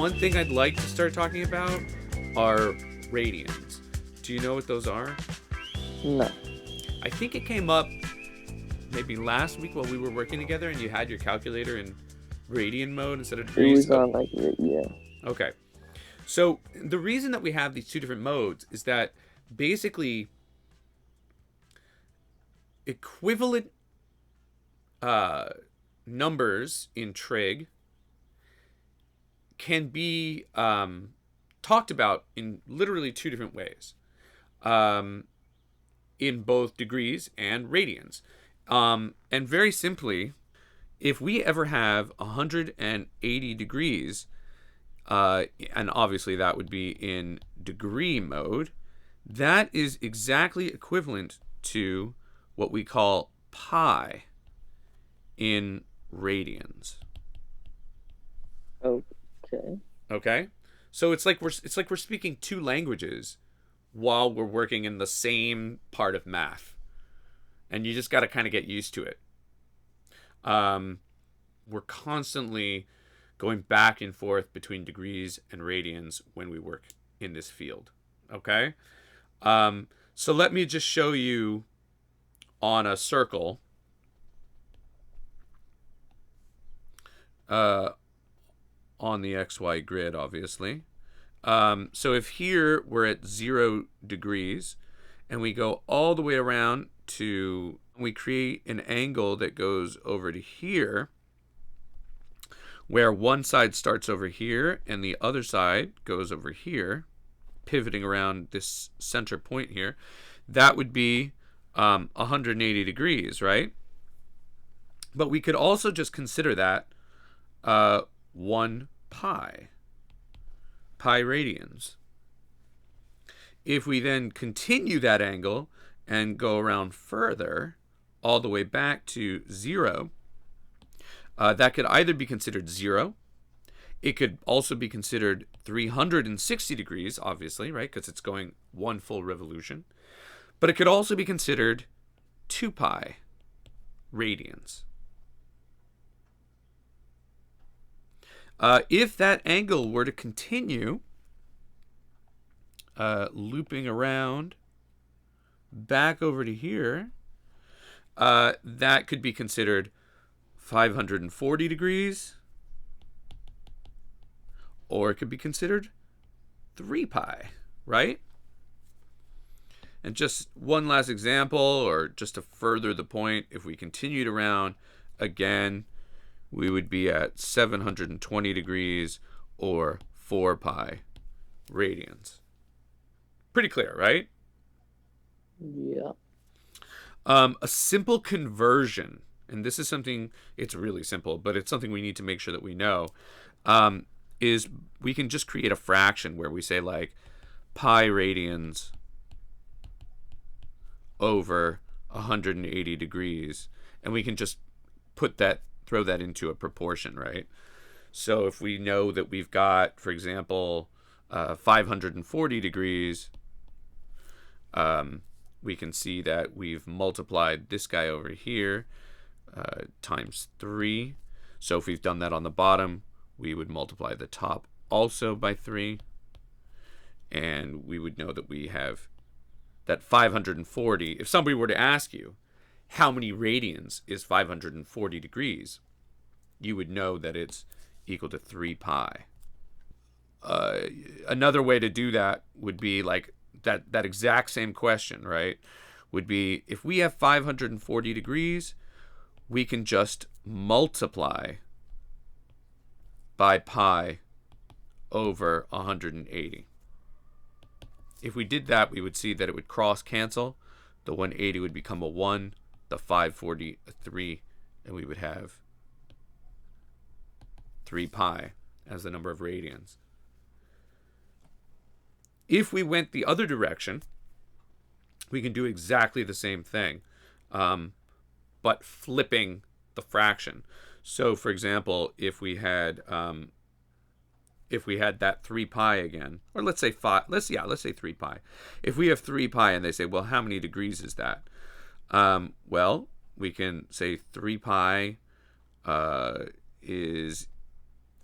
one thing I'd like to start talking about are radians. Do you know what those are? No. I think it came up maybe last week while we were working together, and you had your calculator in radian mode instead of It degrees. was on yeah. Okay. So the reason that we have these two different modes is that basically equivalent numbers in trig can be talked about in literally two different ways, in both degrees and radians. And very simply, if we ever have 180 degrees, and obviously that would be in degree mode, that is exactly equivalent to what we call pi in radians. Okay. Okay? So it's like we're speaking two languages while we're working in the same part of math. And you just got to kind of get used to it. We're constantly going back and forth between degrees and radians when we work in this field. Okay? So let me just show you on a circle on the XY grid, obviously. So if here we're at 0 degrees and we go all the way around to, we create an angle that goes over to here, where one side starts over here and the other side goes over here, pivoting around this center point here, that would be 180 degrees, right? But we could also just consider that 1 pi radians. If we then continue that angle and go around further, all the way back to 0, that could either be considered 0. It could also be considered 360 degrees, obviously, right? Because it's going one full revolution. But it could also be considered 2 pi radians. If that angle were to continue looping around back over to here, that could be considered 540 degrees, or it could be considered 3 pi, right? And just one last example, or just to further the point, if we continued around again, we would be at 720 degrees or 4 pi radians. Pretty clear, right? Yeah. A simple conversion, and this is something, it's really simple, but it's something we need to make sure that we know, is we can just create a fraction where we say like pi radians over 180 degrees, and we can just throw that into a proportion, right? So if we know that we've got, for example, 540 degrees, we can see that we've multiplied this guy over here times 3. So if we've done that on the bottom, we would multiply the top also by 3. And we would know that we have that 540. If somebody were to ask you, how many radians is 540 degrees? You would know that it's equal to 3 pi. Another way to do that would be like that exact same question, right? Would be if we have 540 degrees, we can just multiply by pi over 180. If we did that, we would see that it would cross cancel. The 180 would become a 1, the 540 a 3, and we would have 3 pi as the number of radians. If we went the other direction, we can do exactly the same thing, but flipping the fraction. So, for example, if we had that 3 pi again, or let's say 5, let's say 3 pi. If we have 3 pi and they say, well, how many degrees is that? Well, we can say 3 pi is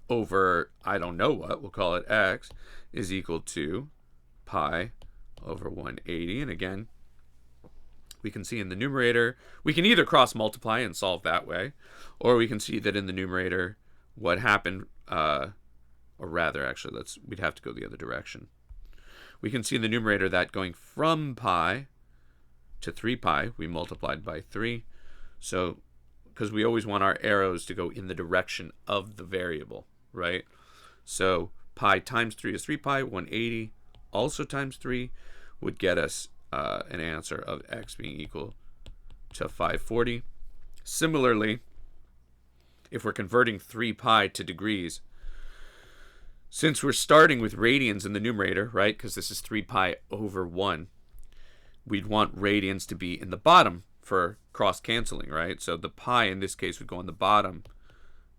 over I don't know what, we'll call it x, is equal to pi over 180. And again, we can see in the numerator, we can either cross multiply and solve that way, or we can see that in the numerator what happened, or rather, actually, we'd have to go the other direction. We can see in the numerator that going from pi to 3 pi, we multiplied by 3. So, because we always want our arrows to go in the direction of the variable, right? So pi times 3 is 3 pi, 180, also times 3 would get us an answer of x being equal to 540. Similarly, if we're converting 3 pi to degrees, since we're starting with radians in the numerator, right, because this is 3 pi over 1, we'd want radians to be in the bottom for cross-canceling, right? So the pi in this case would go on the bottom.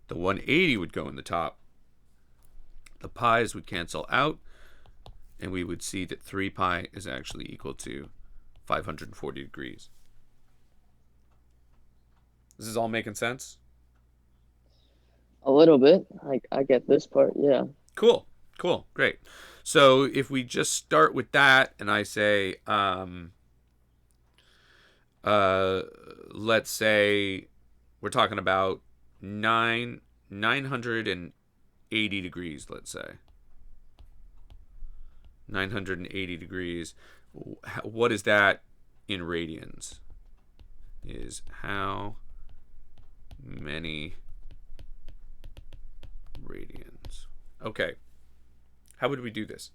The 180 would go in the top. The pi's would cancel out, and we would see that 3 pi is actually equal to 540 degrees. This is all making sense? A little bit. I get this part, yeah. Cool, great. So if we just start with that, and I say, let's say we're talking about 980 degrees, let's say. 980 degrees. What is that in radians? Is how many radians? Okay. How would we do this?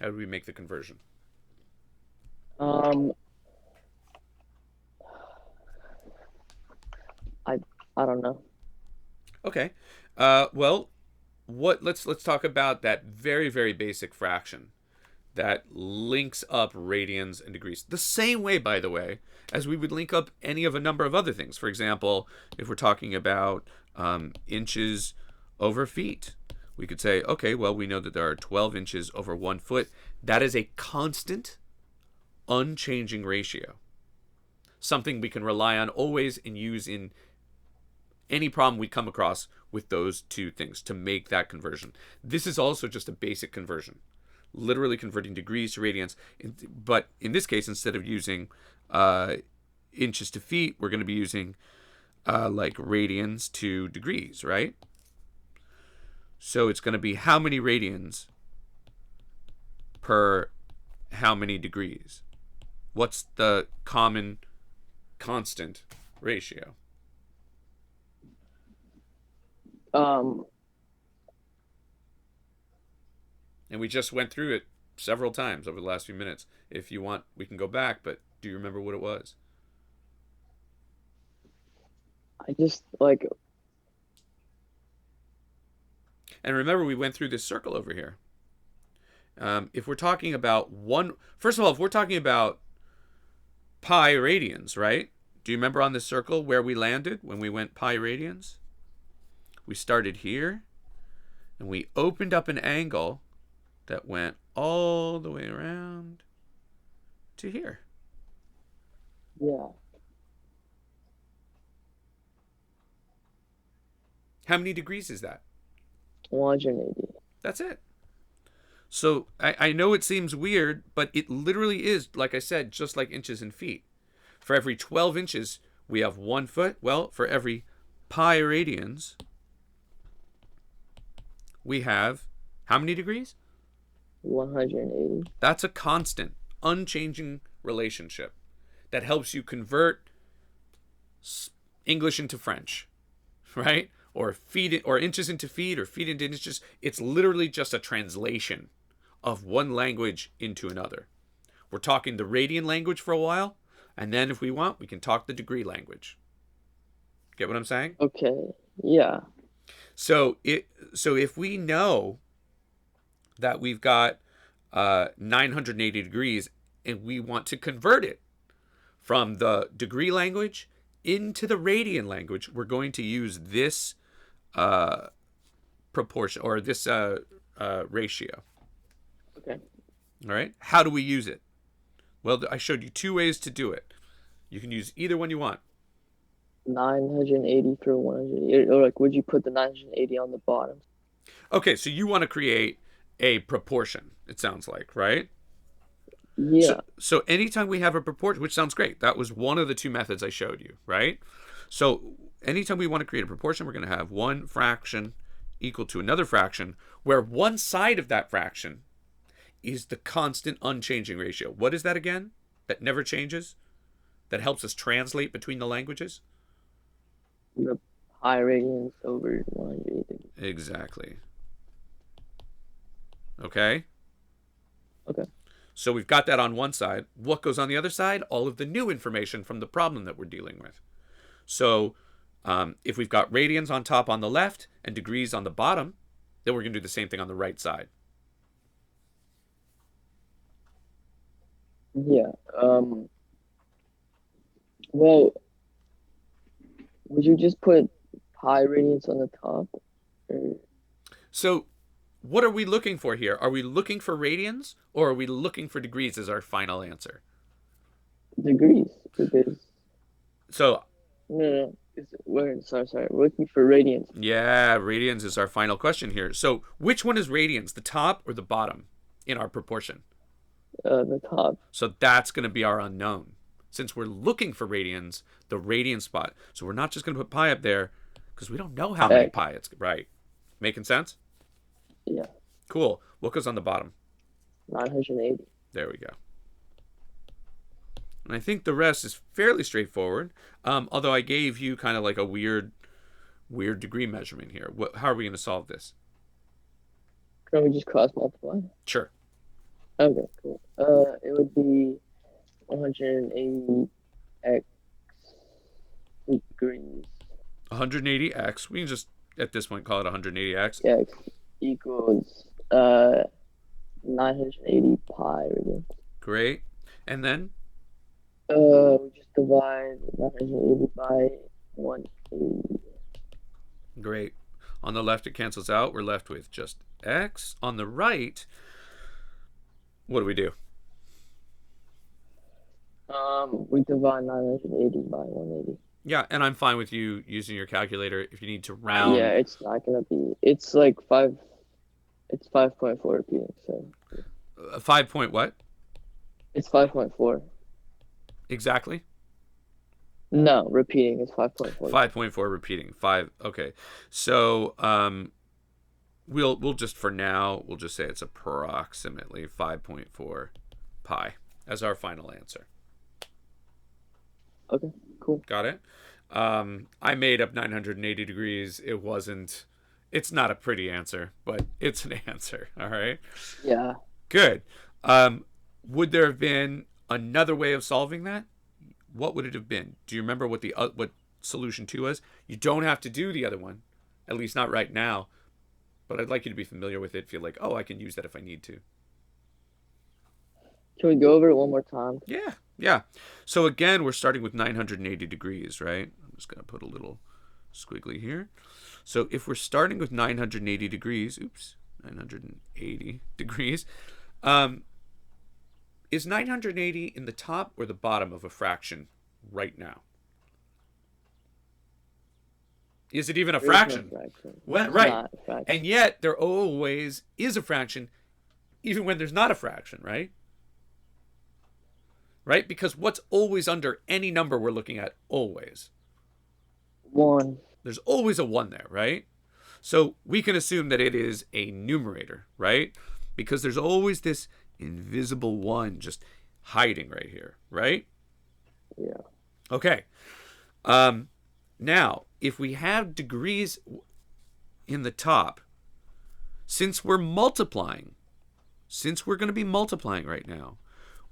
How would we make the conversion? I don't know. Okay. Well, let's talk about that very, very basic fraction that links up radians and degrees. The same way, by the way, as we would link up any of a number of other things. For example, if we're talking about inches over feet, we could say, okay, well, we know that there are 12 inches over 1 foot. That is a constant, unchanging ratio. Something we can rely on always and use in any problem we come across with those two things to make that conversion. This is also just a basic conversion, literally converting degrees to radians. But in this case, instead of using inches to feet, we're going to be using like radians to degrees, right? So it's going to be how many radians per how many degrees? What's the common constant ratio? And we just went through it several times over the last few minutes. If you want, we can go back, but do you remember what it was? I just like. And remember, we went through this circle over here. If we're talking about first of all, if we're talking about pi radians, right? Do you remember on this circle where we landed when we went pi radians? We started here, and we opened up an angle that went all the way around to here. Yeah. How many degrees is that? 180. That's it. So I know it seems weird, but it literally is, like I said, just like inches and feet. For every 12 inches, we have 1 foot. Well, for every pi radians, we have how many degrees? 180. That's a constant, unchanging relationship that helps you convert English into French, right? Or feet, or inches into feet, or feet into inches. It's literally just a translation of one language into another. We're talking the radian language for a while, and then if we want, we can talk the degree language. Get what I'm saying? Okay. Yeah. So if we know that we've got 980 degrees and we want to convert it from the degree language into the radian language, we're going to use this proportion, or this ratio. Okay. All right. How do we use it? Well, I showed you 2 ways to do it. You can use either one you want. 980 through 180. Or like, would you put the 980 on the bottom? Okay, so you want to create a proportion, it sounds like, right? So, Yeah. so anytime we have a proportion, which sounds great, that was one of the two methods I showed you, right? So anytime we want to create a proportion, we're going to have one fraction equal to another fraction, where one side of that fraction is the constant unchanging ratio. What is that again? That never changes? That helps us translate between the languages? The pi radians over 180. Exactly. Okay? Okay. So we've got that on one side. What goes on the other side? All of the new information from the problem that we're dealing with. So if we've got radians on top on the left and degrees on the bottom, then we're going to do the same thing on the right side. Yeah. Well, would you just put pi radians on the top or So what are we looking for here? Are we looking for radians or are we looking for degrees as our final answer? degrees? Because So no. Sorry. We're looking for radians. yeah, radians is our final question here. So which one is radians, the top or the bottom in our proportion? The top. So that's going to be our unknown. Since we're looking for radians, the radian spot. So we're not just going to put pi up there because we don't know how many X. pi it's right. Making sense? Yeah. Cool. What goes on the bottom? 980. There we go. And I think the rest is fairly straightforward. Although I gave you kind of like a weird degree measurement here. How are we going to solve this? Can we just cross multiply? Sure. Okay, cool. It would be 180 x degrees. 180x. We can just at this point call it 180x. X equals 980 pi radians. Great. And then We just divide 980 by 180. great. On the left it cancels out. We're left with just x. On the right, what do we do? We divide 980 by 180. Yeah, and I'm fine with you using your calculator if you need to round. Yeah, it's not gonna be. It's like five. It's 5.4 repeating. So 5 point what? it's 5.4. Exactly. No, repeating is 5.4. 5.4 repeating. 5. Okay. So we'll just for now we'll just say it's approximately 5.4 pi as our final answer. Okay, cool. Got it? I made up 980 degrees. It's not a pretty answer, but it's an answer. All right. Yeah. Good. Would there have been another way of solving that? What would it have been? Do you remember what solution 2 was? You don't have to do the other one, at least not right now. But I'd like you to be familiar with it. Feel like, oh, I can use that if I need to. Can we go over it one more time? Yeah. So again, we're starting with 980 degrees, right? I'm just going to put a little squiggly here. So if we're starting with 980 degrees, 980 degrees, is 980 in the top or the bottom of a fraction right now? Is it even a fraction? No fraction. Well, It's right. not a fraction. And yet there always is a fraction, even when there's not a fraction, right? Right? Because what's always under any number we're looking at? Always. 1. There's always a 1 there, right? So we can assume that it is a numerator, right? Because there's always this invisible 1 just hiding right here, right? Yeah. Okay. Now, if we have degrees in the top, since we're going to be multiplying right now,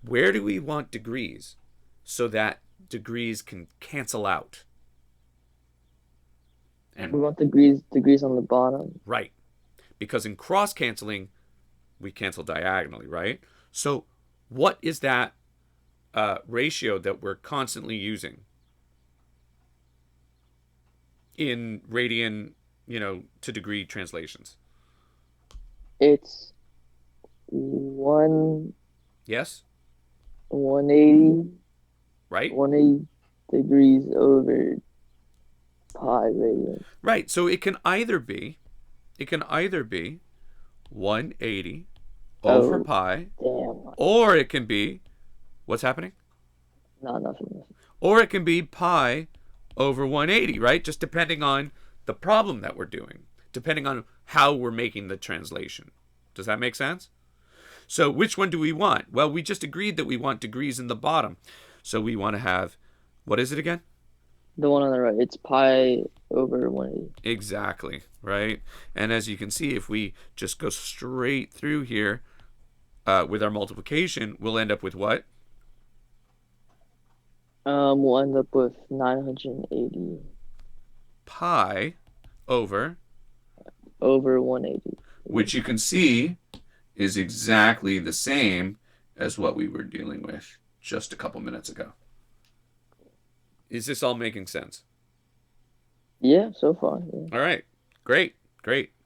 where do we want degrees so that degrees can cancel out? And We want degrees on the bottom. right, because in cross canceling, we cancel diagonally, right? So what is that ratio that we're constantly using in radian, to degree translations? It's 180, Yes, 180 right? degrees over pi radians. Right. So it can either be it can either be 180 over Oh, pi, damn. or it can be, what's happening? No, nothing. Or it can be pi over 180, right? Just depending on the problem that we're doing, depending on how we're making the translation. Does that make sense? So which one do we want? Well, we just agreed that we want degrees in the bottom. So we want to have, what is it again? The one on the right, it's pi over 180. Exactly, right? And as you can see, if we just go straight through here with our multiplication, we'll end up with what? We'll end up with 980 Pi over, over 180. which you can see is exactly the same as what we were dealing with just a couple minutes ago. Is this all making sense? Yeah, so far. Yeah. All right. Great.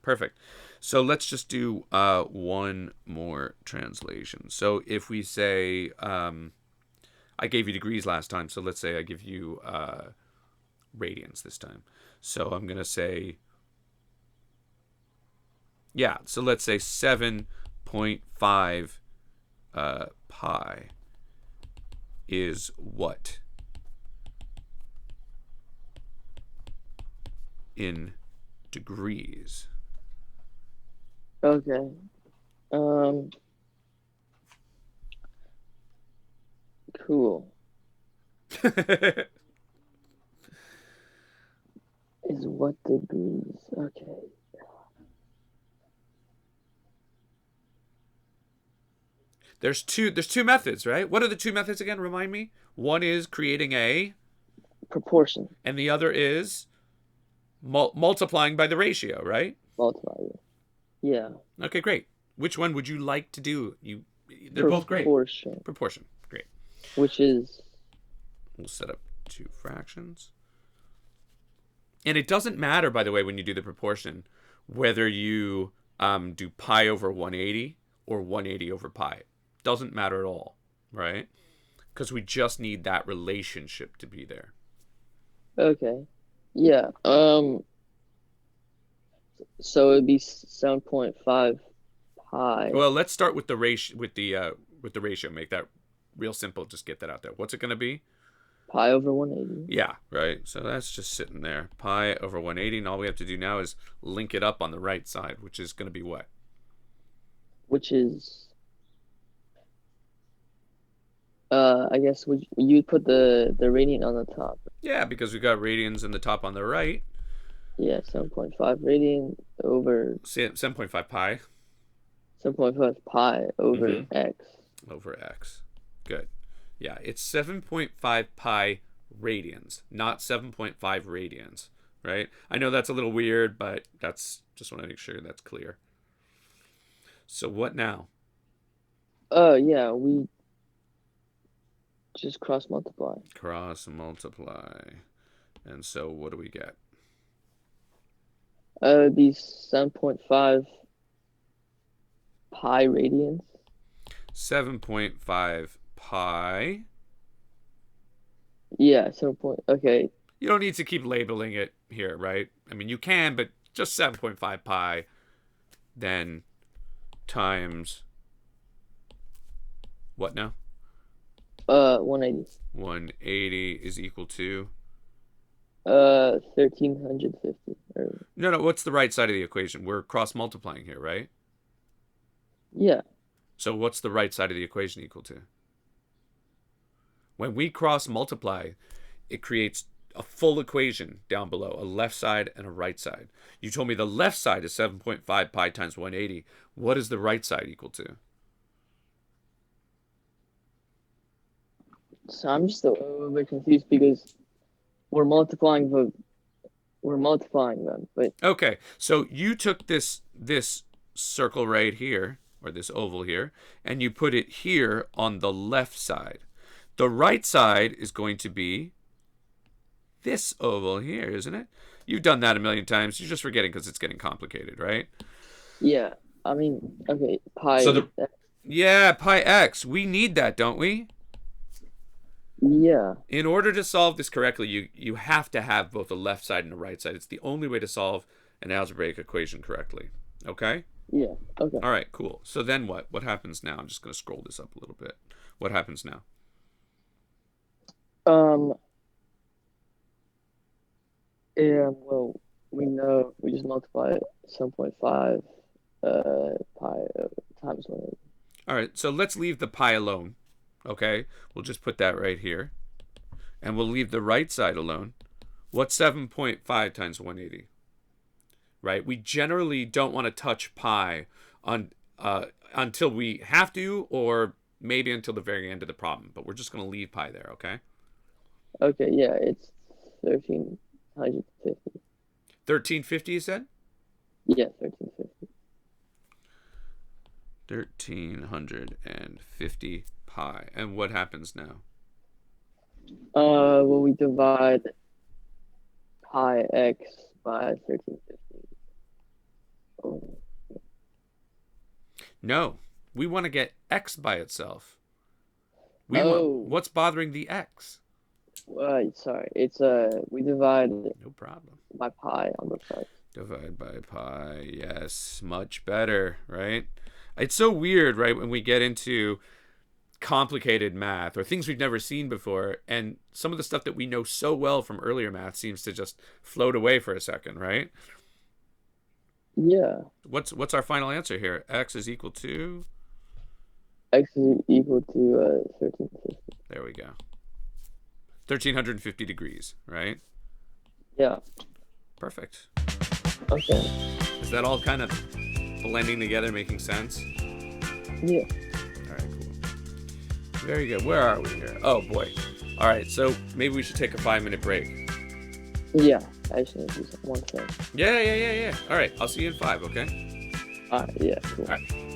Perfect. So let's just do one more translation. So if we say, I gave you degrees last time, so let's say I give you radians this time. So I'm going to say, yeah, so let's say 7.5 pi is what in degrees? Okay. Cool. Is what degrees? Okay. There's two methods, right? What are the two methods again? Remind me. One is creating a, Proportion. and the other is multiplying by the ratio, right? Multiply. Yeah. Okay, great. Which one would you like to do? They're both great. Proportion. Proportion, great. Which is, We'll set up two fractions. And it doesn't matter, by the way, when you do the proportion, whether you do pi over 180 or 180 over pi. Doesn't matter at all, right? Because we just need that relationship to be there. okay. Yeah. So it'd be 7.5 pi. Well, let's start with the ratio. With the ratio, make that real simple. Just get that out there. What's it going to be? Pi over 180. Yeah, right. So that's just sitting there. Pi over 180, and all we have to do now is link it up on the right side, which is going to be what? Which is, I guess you put the radiant on the top. Yeah, because we got radians in the top on the right. Yeah, 7.5 radiant over 7.5 pi 7.5 pi over x. over x. Good. Yeah, it's 7.5 pi radians, not 7.5 radians, right? I know that's a little weird, but that's just want to make sure that's clear. So what now? Yeah, we just cross multiply. Cross multiply. And so what do we get? It'd be 7.5 pi radians. 7.5 pi. Yeah, okay. You don't need to keep labeling it here, right? I mean, you can, but just 7.5 pi, then times what now? 180. 180 is equal to 1350. No, what's the right side of the equation? We're cross multiplying here, right? Yeah. So what's the right side of the equation equal to? When we cross multiply, it creates a full equation down below, a left side and a right side. You told me the left side is 7.5 pi times 180. What is the right side equal to? So I'm just a little bit confused because we're multiplying them, but Okay, so you took this circle right here, or this oval here, and you put it here on the left side. The right side is going to be this oval here, isn't it? You've done that a million times. You're just forgetting because it's getting complicated, right? yeah. I mean, okay, pi. So yeah, pi x. We need that, don't we? Yeah. In order to solve this correctly, you have to have both a left side and a right side. It's the only way to solve an algebraic equation correctly. Okay? Yeah. Okay. All right, cool. So then what? What happens now? I'm just going to scroll this up a little bit. What happens now? Um. Yeah. Well, we know we just multiply 7.5 pi times 180. All right, so let's leave the pi alone. Okay? We'll just put that right here. And we'll leave the right side alone. What's 7.5 times 180? Right? We generally don't want to touch pi on until we have to, or maybe until the very end of the problem. But we're just going to leave pi there, okay? Okay. Yeah. It's 1350. 1350, you said? Yeah. 1350. 1350 pi. And what happens now? Well, we divide pi x by 1350. Oh. No, we want to get x by itself. What's bothering the x? Sorry. It's we divide No problem. by pi on the side. Divide by pi. Yes, much better, right? It's so weird, right, when we get into complicated math or things we've never seen before, and some of the stuff that we know so well from earlier math seems to just float away for a second, right? Yeah. What's our final answer here? X is equal to... X is equal to 1350. There we go. 1350 degrees, right? Yeah. Perfect. Okay. Is that all kind of blending together, making sense? Yeah. All right, cool. Very good. Where are we here? Oh, boy. All right, so maybe we should take a 5-minute break. Yeah. I just need to do one thing. Yeah. All right, I'll see you in 5, okay? Alright, yeah, cool. All right.